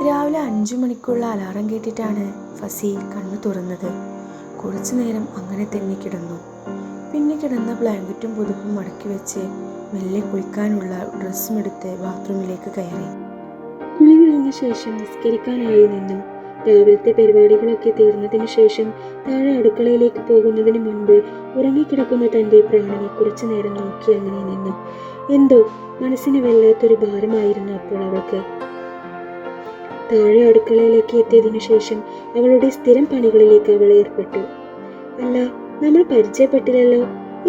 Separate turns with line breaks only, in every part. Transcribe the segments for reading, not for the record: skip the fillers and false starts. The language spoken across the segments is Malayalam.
രാവിലെ 5 മണിക്കുള്ള അലാറം കേട്ടിട്ടാണ് ഫസി കണ്ണു തുറന്നത്. കുറച്ചു നേരം അങ്ങനെ തന്നെ കിടന്നു. പിന്നെ കിടന്ന ബ്ലാങ്കറ്റും പുതപ്പും മടക്കി വെച്ച് മെല്ലെ കുളിക്കാനുള്ള ഡ്രസ്സും എടുത്ത് ബാത്റൂമിലേക്ക് കയറി.
കുളി കഴിഞ്ഞ ശേഷം നിസ്കരിക്കാനായി നിന്നു. രാവിലത്തെ പരിപാടികളൊക്കെ തീർന്നതിനു ശേഷം താഴെ അടുക്കളയിലേക്ക് പോകുന്നതിന് മുൻപ് ഉറങ്ങിക്കിടക്കുന്ന തൻ്റെ പ്രാണനെ കുറച്ചു നേരം നോക്കി അങ്ങനെ നിന്നു. എന്തോ മനസ്സിന് വല്ലാത്തൊരു ഭാരമായിരുന്നു അപ്പോൾ അവൾക്ക്. താഴെ അടുക്കളയിലേക്ക് എത്തിയതിനു ശേഷം അവളുടെ സ്ഥിരം പണികളിലേക്ക് അവൾ ഏർപ്പെട്ടു. അല്ല, നമ്മൾ പരിചയപ്പെട്ടില്ലല്ലോ.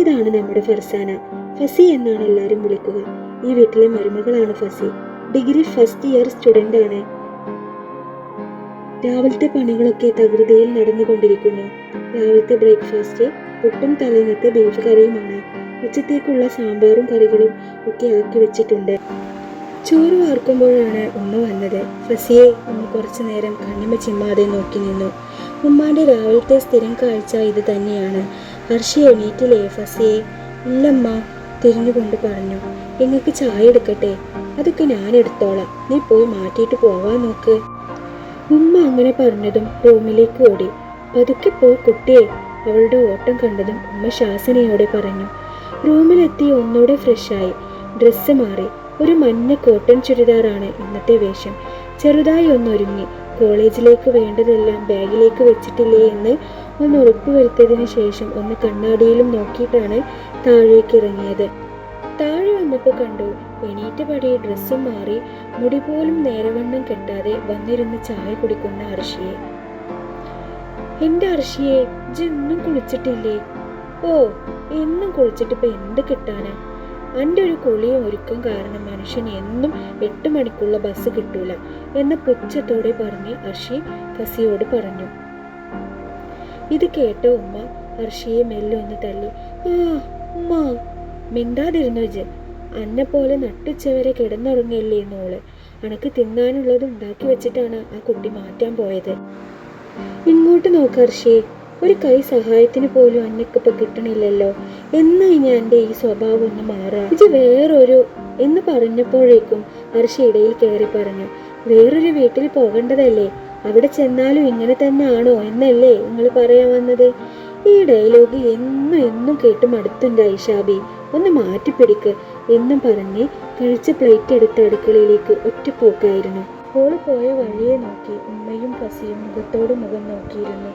ഇതാണ് നമ്മുടെ ഫർസാന. ഫസി എന്നാണ് എല്ലാവരും വിളിക്കുക. ഈ വീട്ടിലെ മരുമകളാണ് Fazi. Degree first year student ആണ്. രാവിലത്തെ പണികളൊക്കെ തകൃതിയിൽ നടന്നുകൊണ്ടിരിക്കുന്നു. രാവിലത്തെ ബ്രേക്ക്ഫാസ്റ്റ് പുട്ടും തലേന്നത്തെ ബീഫ് കറിയുമാണ്. ഉച്ചത്തേക്കുള്ള സാമ്പാറും കറികളും ഒക്കെ ആക്കി വെച്ചിട്ടുണ്ട്. ചോറ് വാർക്കുമ്പോഴാണ് ഉമ്മ വന്നത്. ഫസിയെ ഉമ്മ കുറച്ചു നേരം കണ്ണിമ ചിമ്മാതെ നോക്കി നിന്നു. ഉമ്മാന്റെ രാവിലത്തെ സ്ഥിരം കാഴ്ച ഇത് തന്നെയാണ്. ഹർഷി എണീറ്റില്ലേ ഫസിയെ? ഇല്ലമ്മ, തിരിഞ്ഞുകൊണ്ട് പറഞ്ഞു. നിങ്ങൾക്ക് ചായ എടുക്കട്ടെ? അതൊക്കെ ഞാൻ എടുത്തോളാം, നീ പോയി മാറ്റിയിട്ട് പോവാൻ നോക്ക്. ഉമ്മ അങ്ങനെ പറഞ്ഞതും റൂമിലേക്ക് ഓടി. പതുക്കെ പോ കുട്ടിയെ. അവളുടെ ഓട്ടം കണ്ടതും ഉമ്മ ശാസനയോടെ പറഞ്ഞു. റൂമിലെത്തി ഒന്നുകൂടെ ഫ്രഷായി, ഡ്രസ്സ് മാറി. ഒരു മഞ്ഞ കോട്ടൺ ചുരിദാറാണ് ഇന്നത്തെ വേഷം. ചെറുതായി ഒന്നൊരുങ്ങി. കോളേജിലേക്ക് വേണ്ടതെല്ലാം ബാഗിലേക്ക് വെച്ചിട്ടില്ലേ എന്ന് ഒന്ന് ഉറപ്പുവരുത്തിയതിനു ശേഷം ഒന്ന് കണ്ണാടിയിലും നോക്കിയിട്ടാണ് താഴേക്ക് ഇറങ്ങിയത്. താഴെ വന്നപ്പോൾ കണ്ടു എണീറ്റ പടി ഡ്രസ്സും മാറി മുടി പോലും നേരവണ്ണം കെട്ടാതെ വന്നിരുന്ന് ചായ കുടിക്കുന്ന അർഷിയെ. എന്റെ അർഷിയെ, ഇന്നും കുളിച്ചിട്ടില്ലേ? ഓ, എന്നും കുളിച്ചിട്ട് ഇപ്പൊ എന്ത് കിട്ടാനാ? എൻ്റെ ഒരു കുളിയും ഒരുക്കം കാരണം മനുഷ്യന് എന്നും 8 മണിക്കുള്ള ബസ് കിട്ടൂല എന്ന പുച്ഛത്തോടെ പറഞ്ഞ് അർഷി ഫസിയോട് പറഞ്ഞു. ഇത് കേട്ട ഉമ്മ അർഷിയെ മെല്ലെ ഒന്ന് തല്ലി. ആ ഉമ്മ, മിണ്ടാതിരുന്നു ജ്. അന്നെ പോലെ നട്ടുച്ചവരെ കിടന്നുറങ്ങല്ലേ നോള്. അനക്ക് തിന്നാനുള്ളത് ഉണ്ടാക്കി വെച്ചിട്ടാണ് ആ കുട്ടി മാറ്റാൻ പോയത്. ഇങ്ങോട്ട് നോക്ക് അർഷിയെ, ഒരു കൈ സഹായത്തിന് പോലും അന്നക്കിപ്പോ കിട്ടണില്ലല്ലോ. എന്നാ ഇനി എൻ്റെ ഈ സ്വഭാവം ഒന്ന് മാറാ? ഇത് വേറൊരു എന്ന് പറഞ്ഞപ്പോഴേക്കും അർഷി ഇടയിൽ കയറി പറഞ്ഞു. വേറൊരു വീട്ടിൽ പോകേണ്ടതല്ലേ? അവിടെ ചെന്നാലും ഇങ്ങനെ തന്നെ ആണോ എന്നല്ലേ നിങ്ങൾ പറയാൻ വന്നത്? ഈ ഡയലോഗ് എന്നും കേട്ട് മടുത്തുണ്ട് ഐഷാബി, ഒന്ന് മാറ്റിപ്പിടിക്ക് എന്നും പറഞ്ഞ് കഴിച്ച പ്ലേറ്റ് എടുത്ത അടുക്കളയിലേക്ക് ഒറ്റപ്പോക്കായിരുന്നു. ഓള് പോയ വഴിയെ നോക്കി ഉമ്മയും ഫസിയും മുഖത്തോട് മുഖം നോക്കിയിരുന്നു.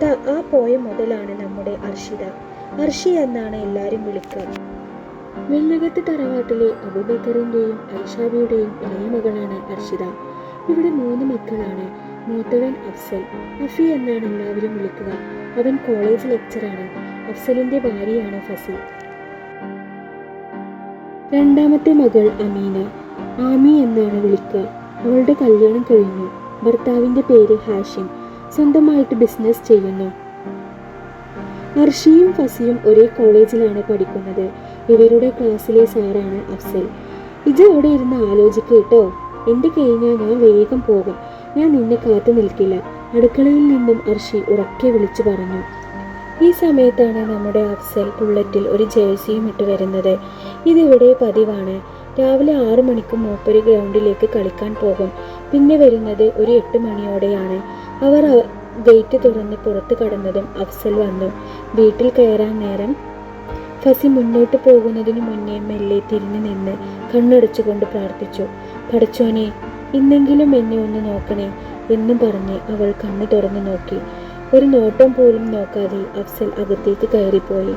ദാ ആ പോയ മുതലാണ് നമ്മുടെ അർഷിത. അർഷി എന്നാണ് എല്ലാരും വിളിക്കുക. വെള്ളകത്ത് തറവാട്ടിലെ അബൂബക്കറിന്റെയും ഐഷാബിയുടെയും ഇളയ മകളാണ് അർഷിത. ഇവിടെ 3 മക്കളാണ്. മൂത്തവൻ അഫ്സൽ. അഫി എന്നാണ് എല്ലാവരും വിളിക്കുക. അവൻ കോളേജ് ലെക്ചറാണ്. അഫ്സലിന്റെ ഭാര്യയാണ് ഫസി. രണ്ടാമത്തെ മകൾ അമീന. ആമി എന്നാണ് വിളിക്കുക. അവളുടെ കല്യാണം കഴിഞ്ഞു. ഭർത്താവിന്റെ പേര് ഹാഷിം. സ്വന്തമായിട്ട് ബിസിനസ് ചെയ്യുന്നു. അർഷിയും ഫസിയും ഒരേ കോളേജിലാണ് പഠിക്കുന്നത്. ഇവരുടെ ക്ലാസ്സിലെ സാറാണ് അഫ്സൽ. ഇത് അവിടെ ഇരുന്ന് ആലോചിക്കുക കേട്ടോ. എൻ്റെ കഴിഞ്ഞാൽ ഞാൻ വേഗം പോകും. ഞാൻ നിന്നെ കാത്തു നിൽക്കില്ല, അടുക്കളയിൽ നിന്നും അർഷി ഉറക്കെ വിളിച്ചു പറഞ്ഞു. ഈ സമയത്താണ് നമ്മുടെ അഫ്സൽ ബുള്ളറ്റിൽ ഒരു ജേഴ്സിയും ഇട്ട് വരുന്നത്. ഇതിവിടെ പതിവാണ്. രാവിലെ 6 മണിക്ക് മൂപ്പര് ഗ്രൗണ്ടിലേക്ക് കളിക്കാൻ പോകും. പിന്നെ വരുന്നത് ഒരു 8 മണിയോടെയാണ്. അവർ ഗേറ്റ് തുറന്ന് പുറത്ത് കടന്നതും അഫ്സൽ വന്നു. വീട്ടിൽ കയറാൻ നേരം ഫസി മുന്നോട്ട് പോകുന്നതിന് മുന്നേ മെല്ലെ തിരിഞ്ഞു നിന്ന് കണ്ണടച്ചുകൊണ്ട് പ്രാർത്ഥിച്ചു. പടച്ചോനെ, ഇന്നെങ്കിലും എന്നെ ഒന്ന് നോക്കണേ എന്നും പറഞ്ഞ് അവൾ കണ്ണു തുറന്നു നോക്കി. ഒരു നോട്ടം പോലും നോക്കാതെ അഫ്സൽ അകത്തേക്ക് കയറിപ്പോയി.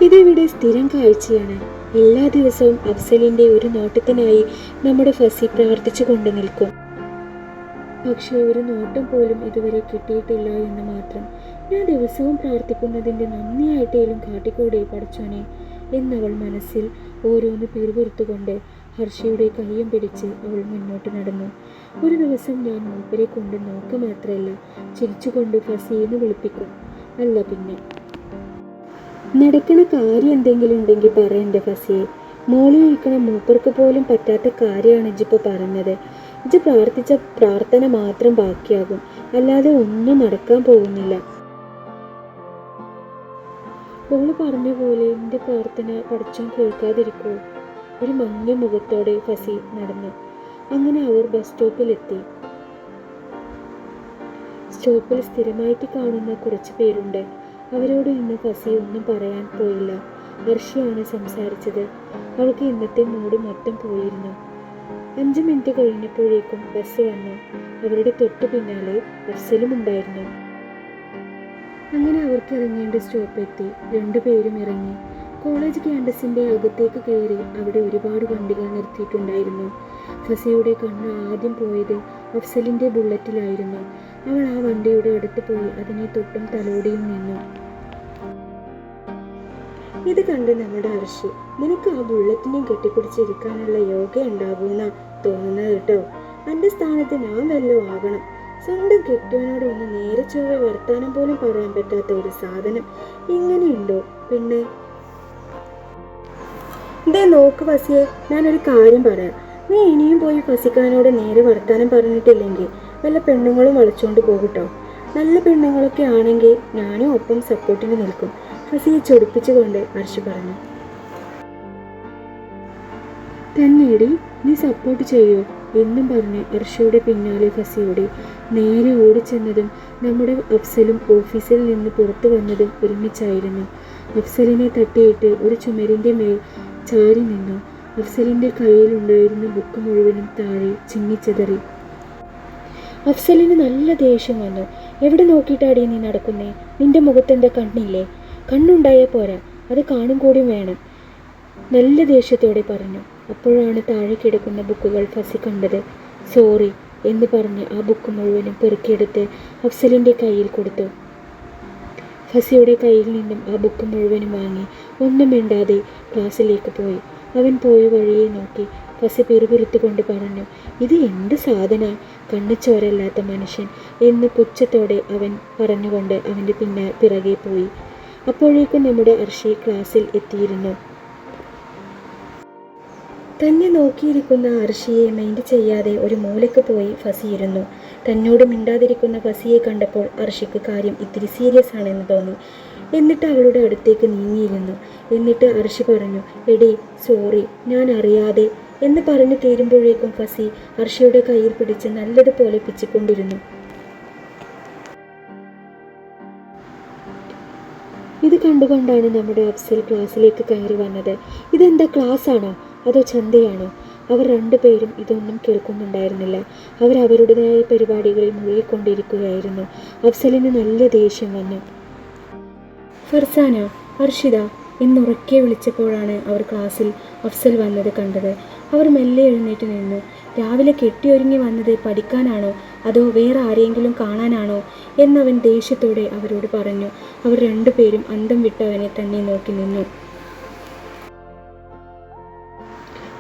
ഇതിവിടെ സ്ഥിരം കാഴ്ചയാണ്. എല്ലാ ദിവസവും അഫ്സലിന്റെ ഒരു നോട്ടത്തിനായി നമ്മുടെ ഫസി പ്രാർത്ഥിച്ചു കൊണ്ട് നിൽക്കും. പക്ഷേ ഒരു നോട്ടം പോലും ഇതുവരെ കിട്ടിയിട്ടില്ല എന്ന് മാത്രം. ഞാൻ ദിവസവും പ്രാർത്ഥിക്കുന്നതിൻ്റെ നന്ദിയായിട്ടേലും കാട്ടിക്കൂടെ പടച്ചോനെ എന്നവൾ മനസ്സിൽ ഓരോന്ന് പിറുപിറുത്തുകൊണ്ട് ഹർഷിയുടെ കയ്യും പിടിച്ച് അവൾ മുന്നോട്ട് നടന്നു. ഒരു ദിവസം ഞാൻ മൂപ്പരെ കൊണ്ട് നോക്ക മാത്രമല്ല ചിരിച്ചുകൊണ്ട് ഫസിയെന്ന് വിളിപ്പിക്കും. അല്ല പിന്നെ നടക്കണ കാര്യം എന്തെങ്കിലും ഉണ്ടെങ്കിൽ പറയണ്ടേ ഫസിയെ? മോളിൽ ഇരിക്കണ മൂപ്പർക്ക് പോലും പറ്റാത്ത കാര്യമാണ് ഇജിപ്പോൾ പറഞ്ഞത്. ഇജ് പ്രാർത്ഥിച്ച പ്രാർത്ഥന മാത്രം ബാക്കിയാകും, അല്ലാതെ ഒന്നും നടക്കാൻ പോകുന്നില്ല. ഓള് പറഞ്ഞ പോലെ എൻ്റെ പ്രാർത്ഥന പടച്ചോൻ കേൾക്കാതിരിക്കുമോ? ഒരു മങ്ങിയ മുഖത്തോടെ ഫസി നടന്നു. അങ്ങനെ അവർ ബസ് സ്റ്റോപ്പിലെത്തി. സ്റ്റോപ്പിൽ സ്ഥിരമായിട്ട് കാണുന്ന കുറച്ച് പേരുണ്ട്. അവരോട് ഇന്ന് ഫസി ഒന്നും പറയാൻ പോയില്ല. അർഷിയാണ് സംസാരിച്ചത്. അവൾക്ക് ഇന്നത്തെ മൂഡ് മൊത്തം പോയിരുന്നു. 5 മിനിറ്റ് കഴിഞ്ഞപ്പോഴേക്കും ബസ് വന്നു. അവരുടെ തൊട്ടു പിന്നാലെ അഫ്സലും ഉണ്ടായിരുന്നു. അങ്ങനെ അവർക്ക് ഇറങ്ങേണ്ട സ്റ്റോപ്പ് എത്തി. 2 പേരും ഇറങ്ങി. കോളേജ് ക്യാമ്പസിൻ്റെ അകത്തേക്ക് കയറി. അവിടെ ഒരുപാട് വണ്ടികൾ നിർത്തിയിട്ടുണ്ടായിരുന്നു. ഫസിയുടെ കണ്ണ് ആദ്യം പോയത് അഫ്സലിൻ്റെ ബുള്ളറ്റിലായിരുന്നു. അവൾ ആ വണ്ടിയുടെ അടുത്ത് പോയി അതിനെ തൊട്ടും തലോടിയും നിന്നു. ഇത് കണ്ട് നമ്മുടെ അർഷി, നിനക്ക് ആ ബുള്ളറ്റിനെ കെട്ടിപ്പിടിച്ചിരിക്കാനുള്ള യോഗ ഉണ്ടാകുമെന്നാ തോന്നുന്നത് കേട്ടോ. എൻ്റെ സ്ഥാനത്ത് ഞാൻ വല്ലോ ആകണം. സ്വന്തം കെട്ടിയവനോട് ഒന്ന് നേരെ ചൊവ്വെ വർത്താനം പോലും പറയാൻ പറ്റാത്ത ഒരു സാധനം ഇങ്ങനെയുണ്ടോ പിന്നെ? ഇതേ നോക്ക് ഫസിയെ, ഞാനൊരു കാര്യം പറയാം. നീ ഇനിയും പോയി ഫസിക്കാനോട് നേരെ വർത്താനം പറഞ്ഞിട്ടില്ലെങ്കിൽ വല്ല പെണ്ണുങ്ങളും വളച്ചോണ്ട് പോകട്ടോ. നല്ല പെണ്ണുങ്ങളൊക്കെ ആണെങ്കിൽ ഞാനും ഒപ്പം സപ്പോർട്ടിന് നിൽക്കും, ഫസിയെ ചൊടിപ്പിച്ചുകൊണ്ട് അർഷി പറഞ്ഞു. തന്നേടി, നീ സപ്പോർട്ട് ചെയ്യോ എന്നും പറഞ്ഞ് അർഷിയുടെ പിന്നാലെ ഫസിയോടെ നേരെ ഓടിച്ചെന്നതും നമ്മുടെ അഫ്സലും ഓഫീസിൽ നിന്ന് പുറത്തു വന്നതും ഒരുമിച്ചായിരുന്നു. അഫ്സലിനെ തട്ടിയിട്ട് ഒരു ചുമരിൻ്റെ മേൽ ചാരി നിന്നു. അഫ്സലിൻ്റെ കയ്യിലുണ്ടായിരുന്ന ബുക്ക് മുഴുവനും താഴെ ചിന്നിച്ചെതറി. അഫ്സലിന് നല്ല ദേഷ്യം വന്നു. എവിടെ നോക്കിയിട്ടാടി നീ നടക്കുന്നേ? നിന്റെ മുഖത്തെന്താ കണ്ണില്ലേ? കണ്ണുണ്ടായാൽ പോരാ, അത് കാണും കൂടിയും വേണം, നല്ല ദേഷ്യത്തോടെ പറഞ്ഞു. അപ്പോഴാണ് താഴെ കിടക്കുന്ന ബുക്കുകൾ ഫസി കണ്ടത്. സോറി എന്ന് പറഞ്ഞ് ആ ബുക്ക് മുഴുവനും പെറുക്കിയെടുത്ത് അഫ്സലിൻ്റെ കയ്യിൽ കൊടുത്തു. ഫസിയുടെ കയ്യിൽ നിന്നും ആ ബുക്ക് മുഴുവനും വാങ്ങി ഒന്നും മിണ്ടാതെ ക്ലാസ്സിലേക്ക് പോയി. അവൻ പോയ വഴിയെ നോക്കി ഫസി പിറുപിറുത്തുകൊണ്ട് പറഞ്ഞു, ഇത് എന്ത് സാധന, കണ്ണിച്ചോരല്ലാത്ത മനുഷ്യൻ എന്ന് പുച്ഛത്തോടെ അവൻ പറഞ്ഞുകൊണ്ട് അവൻ്റെ പിറകെ പോയി. അപ്പോഴേക്കും നമ്മുടെ അർഷി ക്ലാസ്സിൽ എത്തിയിരുന്നു. തന്നെ നോക്കിയിരിക്കുന്ന അർഷിയെ മൈൻഡ് ചെയ്യാതെ ഒരു മൂലയ്ക്ക് പോയി ഫസി ഇരുന്നു. തന്നോട് മിണ്ടാതിരിക്കുന്ന ഫസിയെ കണ്ടപ്പോൾ അർഷിക്ക് കാര്യം ഇത്തിരി സീരിയസ് ആണെന്ന് തോന്നി. എന്നിട്ട് അവളുടെ അടുത്തേക്ക് നീങ്ങിയിരുന്നു. എന്നിട്ട് അർഷി പറഞ്ഞു, എടി സോറി, ഞാൻ അറിയാതെ എന്ന് പറഞ്ഞു തീരുമ്പോഴേക്കും ഫസി അർഷിയുടെ കയ്യിൽ പിടിച്ച് നല്ലതുപോലെ പിച്ചിക്കൊണ്ടിരുന്നു. ഇത് കണ്ടുകൊണ്ടാണ് നമ്മുടെ അഫ്സൽ ക്ലാസ്സിലേക്ക് കയറി വന്നത്. ഇതെന്താ ക്ലാസ്സാണോ അതോ ചന്തയാണോ? അവർ 2 പേരും ഇതൊന്നും കേൾക്കുന്നുണ്ടായിരുന്നില്ല. അവർ അവരുടേതായ പരിപാടികളിൽ മുഴുകിക്കൊണ്ടിരിക്കുകയായിരുന്നു. അഫ്സലിന് നല്ല ദേഷ്യം വന്നു. ഫർസാന, അർഷിത എന്നുറക്കെ വിളിച്ചപ്പോഴാണ് അവർ ക്ലാസ്സിൽ അഫ്സൽ വന്നത് കണ്ടത്. അവർ മെല്ലെ എഴുന്നേറ്റ് നിന്നു. രാവിലെ കെട്ടിയൊരുങ്ങി വന്നത് പഠിക്കാനാണോ അതോ വേറെ ആരെങ്കിലും കാണാനാണോ എന്നവൻ ദേഷ്യത്തോടെ അവരോട് പറഞ്ഞു. അവർ 2 പേരും അന്തം വിട്ടവനെ തന്നെ നോക്കി നിന്നു.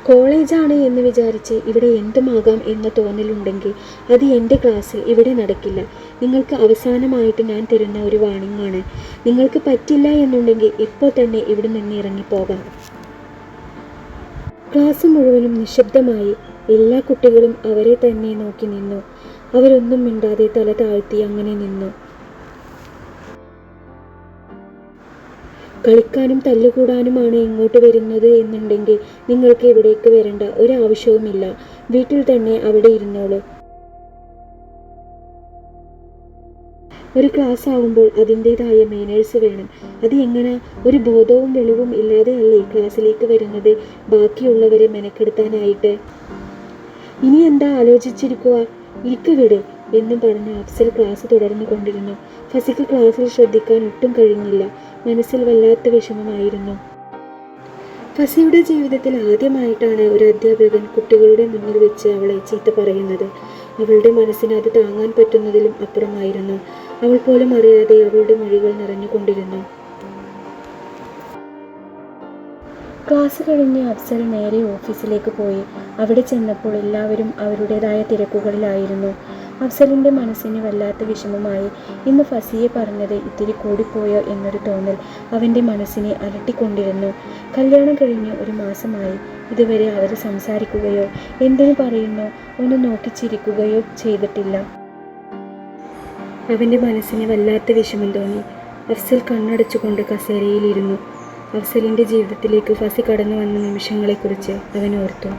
കോളേജാണ് എന്ന് വിചാരിച്ച് ഇവിടെ എന്തുമാകാം എന്ന തോന്നലുണ്ടെങ്കിൽ അത് എൻ്റെ ക്ലാസ്സിൽ ഇവിടെ നടക്കില്ല. നിങ്ങൾക്ക് അവസാനമായിട്ട് ഞാൻ തരുന്ന ഒരു വാണിംഗ് ആണ്. നിങ്ങൾക്ക് പറ്റില്ല എന്നുണ്ടെങ്കിൽ ഇപ്പോൾ തന്നെ ഇവിടെ നിന്ന് ഇറങ്ങിപ്പോകാം. ക്ലാസ് മുഴുവനും നിശബ്ദമായി. എല്ലാ കുട്ടികളും അവരെ തന്നെ നോക്കി നിന്നു. അവരൊന്നും മിണ്ടാതെ തല താഴ്ത്തി അങ്ങനെ നിന്നു. കളിക്കാനും തല്ലുകൂടാനുമാണ് ഇങ്ങോട്ട് വരുന്നത് എന്നുണ്ടെങ്കിൽ നിങ്ങൾക്ക് ഇവിടേക്ക് വരേണ്ട ഒരാവശ്യവുമില്ല. വീട്ടിൽ തന്നെ അവിടെ ഇരുന്നോളൂ. ഒരു ക്ലാസ് ആവുമ്പോൾ അതിൻ്റെതായ മാനേഴ്സ് വേണം. അത് എങ്ങനെ ഒരു ബോധവും വെളിവും ഇല്ലാതെയല്ലേ ക്ലാസ്സിലേക്ക് വരുന്നത് ബാക്കിയുള്ളവരെ മെനക്കെടുത്താനായിട്ട്? ഇനി എന്താ ആലോചിച്ചിരിക്കുക, ഇരിക്കുവിടെ എന്നും പറഞ്ഞ് അഫ്സൽ ക്ലാസ് തുടർന്നു കൊണ്ടിരുന്നു. ഫസിക്ക് ക്ലാസ്സിൽ ശ്രദ്ധിക്കാൻ ഒട്ടും കഴിഞ്ഞില്ല. മനസ്സിൽ വല്ലാത്ത വിഷമമായിരുന്നു. ഫസിയുടെ ജീവിതത്തിൽ ആദ്യമായിട്ടാണ് ഒരു അധ്യാപകൻ കുട്ടികളുടെ മുന്നിൽ വെച്ച് അവളെ ചീത്ത പറയുന്നത്. അവളുടെ മനസ്സിന് അത് താങ്ങാൻ പറ്റുന്നതിലും അപ്പുറമായിരുന്നു. അവൾ പോലും അറിയാതെ അവളുടെ മൊഴികൾ നിറഞ്ഞുകൊണ്ടിരുന്നു. ക്ലാസ് കഴിഞ്ഞ് അഫ്സൽ നേരെ ഓഫീസിലേക്ക് പോയി. അവിടെ ചെന്നപ്പോൾ എല്ലാവരും അവരുടേതായ തിരക്കുകളിലായിരുന്നു. അഫ്സലിൻ്റെ മനസ്സിന് വല്ലാത്ത വിഷമമായി. ഇന്ന് ഫസിയെ പറഞ്ഞത് ഇത്തിരി കൂടിപ്പോയോ എന്നൊരു തോന്നൽ അവൻ്റെ മനസ്സിനെ അലട്ടിക്കൊണ്ടിരുന്നു. കല്യാണം കഴിഞ്ഞ് 1 മാസമായി. ഇതുവരെ അവർ സംസാരിക്കുകയോ എന്തിനു പറയുന്നോ ഒന്ന് നോക്കിച്ചിരിക്കുകയോ ചെയ്തിട്ടില്ല. അവൻ്റെ മനസ്സിന് വല്ലാത്ത വിഷമം തോന്നി. അഫ്സൽ കണ്ണടച്ചുകൊണ്ട് കസേരയിലിരുന്നു. അഫ്സലിൻ്റെ ജീവിതത്തിലേക്ക് ഫസി കടന്നു വന്ന നിമിഷങ്ങളെക്കുറിച്ച് അവൻ ഓർത്തു.